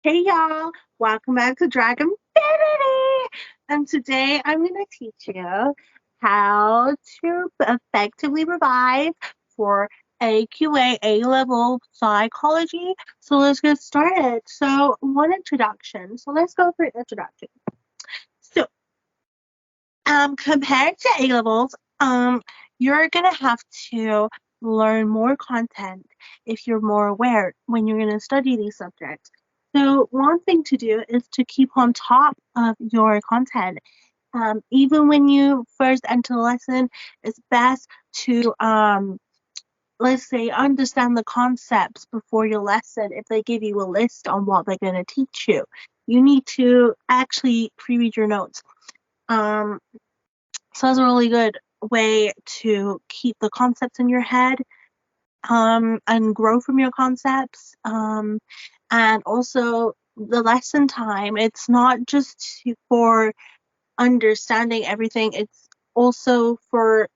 Hey y'all, welcome back to Dragon Infinity. And today I'm going to teach you how to effectively revise for AQA A Level Psychology. So let's get started. So one introduction. So let's go for introduction. So compared to A levels, you're gonna have to learn more content if you're more aware when you're gonna study these subjects. So one thing to do is to keep on top of your content. Even when you first enter the lesson, it's best to let's say understand the concepts before your lesson. If they give you a list on what they're gonna teach you, you need to actually pre-read your notes. Um, so that's a really good way to keep the concepts in your head, and grow from your concepts. And also the lesson time, it's not just for understanding everything, it's also for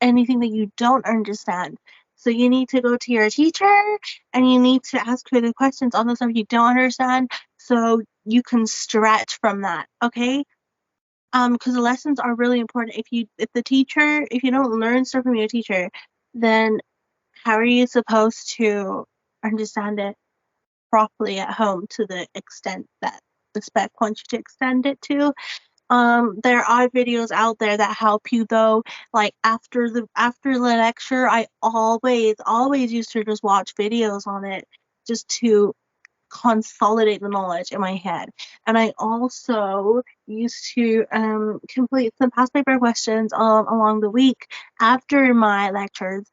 anything that you don't understand. So you need to go to your teacher and you need to ask her the questions on the stuff you don't understand so you can stretch from that, okay? Because the lessons are really important. If you don't learn stuff from your teacher, then how are you supposed to understand it properly at home to the extent that the spec wants you to extend it to? There are videos out there that help you though. Like after the lecture, I always used to just watch videos on it just to consolidate the knowledge in my head. And I also used to complete some past paper questions along the week after my lectures,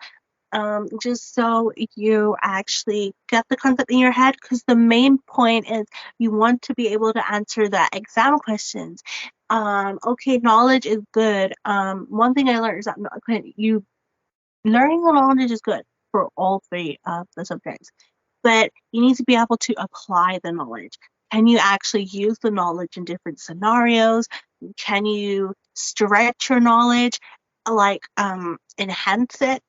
just so you actually get the concept in your head. Because the main point is you want to be able to answer the exam questions. Okay, knowledge is good. One thing I learned is that you learning the knowledge is good for all three of the subjects, but you need to be able to apply the knowledge. Can you actually use the knowledge in different scenarios? Can you stretch your knowledge, like enhance it?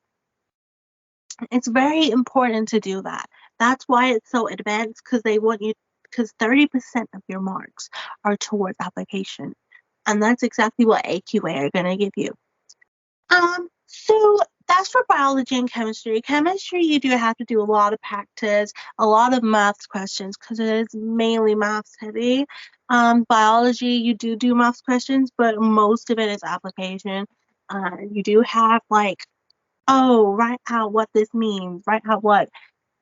It's very important to do that. That's why it's so advanced, because they want you, because 30% of your marks are towards application. And that's exactly what AQA are going to give you. So that's for biology and chemistry. Chemistry, you do have to do a lot of practice, a lot of maths questions because it is mainly maths heavy. Biology, you do maths questions, but most of it is application. You do have like, oh, write out what this means, write out what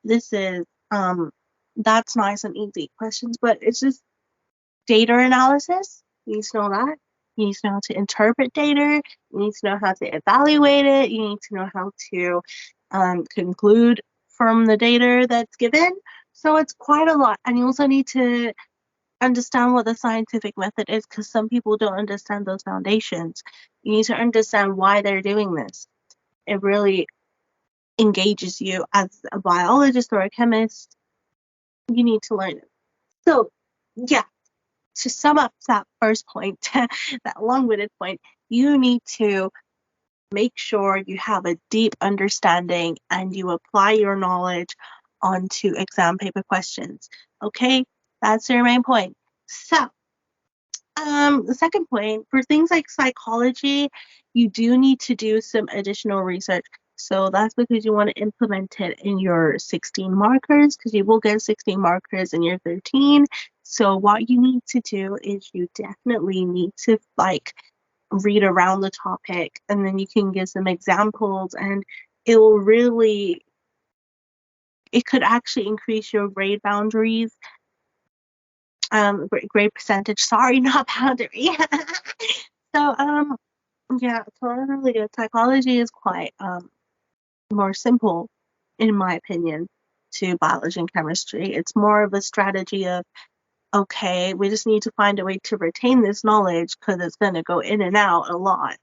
this is. That's nice and easy questions, but it's just data analysis. You need to know that. You need to know how to interpret data. You need to know how to evaluate it. You need to know how to conclude from the data that's given. So it's quite a lot. And you also need to understand what the scientific method is, because some people don't understand those foundations. You need to understand why they're doing this. It really engages you as a biologist or a chemist. You need to learn it. So, yeah, to sum up that first point, that long-winded point, you need to make sure you have a deep understanding and you apply your knowledge onto exam paper questions. Okay, that's your main point. So, the second point, for things like psychology, you do need to do some additional research. So that's because you want to implement it in your 16 markers, because you will get 16 markers in your 13. So what you need to do is you definitely need to like read around the topic, and then you can give some examples, and it will really, it could actually increase your grade boundaries, grade percentage, sorry, not boundary. So yeah, so that's really good. Psychology is quite more simple, in my opinion, to biology and chemistry. It's more of a strategy of, okay, we just need to find a way to retain this knowledge because it's going to go in and out a lot.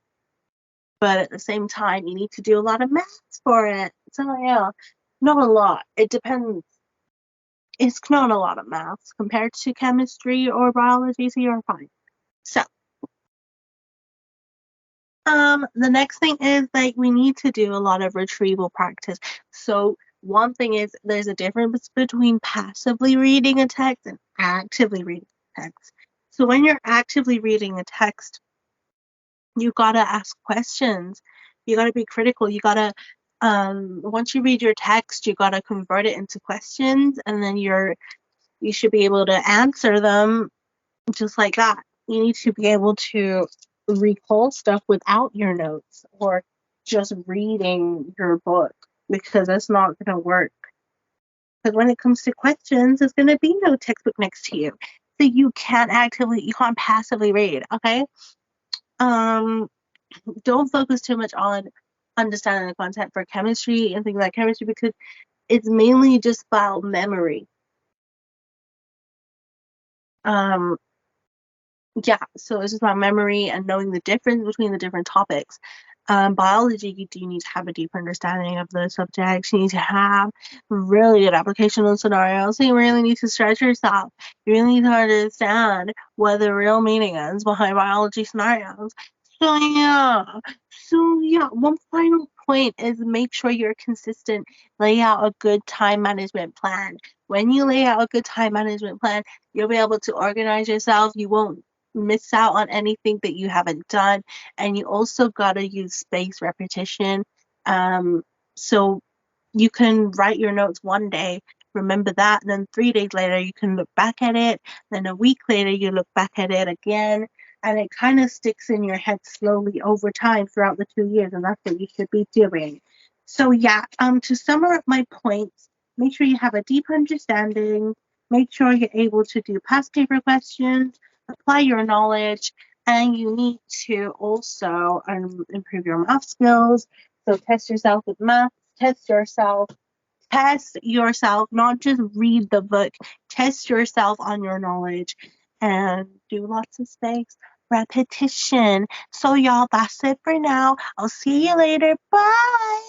But at the same time, you need to do a lot of maths for it. So yeah, not a lot. It depends. It's not a lot of maths compared to chemistry or biology, so you're fine. So the next thing is like we need to do a lot of retrieval practice. So one thing is there's a difference between passively reading a text and actively reading a text. So when you're actively reading a text, you gotta ask questions. You gotta be critical. You gotta once you read your text, you gotta convert it into questions, and then you should be able to answer them just like that. You need to be able to recall stuff without your notes or just reading your book, because that's not gonna work. Because when it comes to questions, there's gonna be no textbook next to you, so you can't passively read. Okay. Um, don't focus too much on understanding the content for chemistry and things like chemistry, because it's mainly just about memory. Um, yeah, so it's just about memory and knowing the difference between the different topics. Biology, you do need to have a deep understanding of the subjects. You need to have really good applicational scenarios. So you really need to stretch yourself. You really need to understand what the real meaning is behind biology scenarios. So yeah, one final point is make sure you're consistent. Lay out a good time management plan. When you lay out a good time management plan, you'll be able to organize yourself. You won't miss out on anything that you haven't done. And you also got to use spaced repetition. So you can write your notes one day, remember that, and then 3 days later you can look back at it. Then a week later you look back at it again, and it kind of sticks in your head slowly over time throughout the 2 years, and that's what you should be doing. So yeah, to sum up my points, make sure you have a deep understanding, make sure you're able to do past paper questions, apply your knowledge, and you need to also improve your math skills. So test yourself, not just read the book, test yourself on your knowledge and do lots of spaced repetition. So, y'all, that's it for now. I'll see you later. Bye.